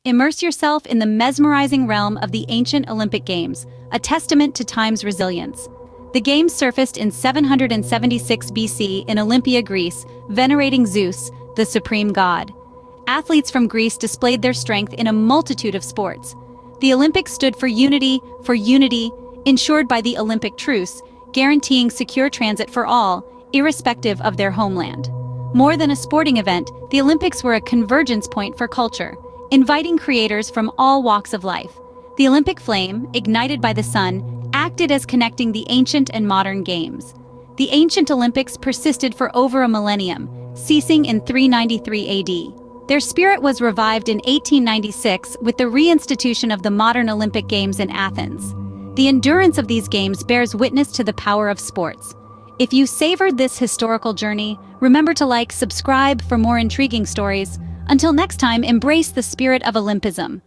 immerse yourself in the mesmerizing realm of the ancient Olympic Games, a testament to time's resilience. The Games surfaced in 776 BC in Olympia, Greece, venerating Zeus, the supreme god. Athletes from Greece displayed their strength in a multitude of sports. The Olympics stood for unity, ensured by the Olympic truce, guaranteeing secure transit for all, irrespective of their homeland. More than a sporting event, the Olympics were a convergence point for culture, inviting creators from all walks of life. The Olympic flame, ignited by the sun, acted as connecting the ancient and modern games. The ancient Olympics persisted for over a millennium, ceasing in 393 AD. Their spirit was revived in 1896 with the reinstitution of the modern Olympic Games in Athens. The endurance of these games bears witness to the power of sports. If you savored this historical journey, remember to like, subscribe for more intriguing stories. Until next time, embrace the spirit of Olympism.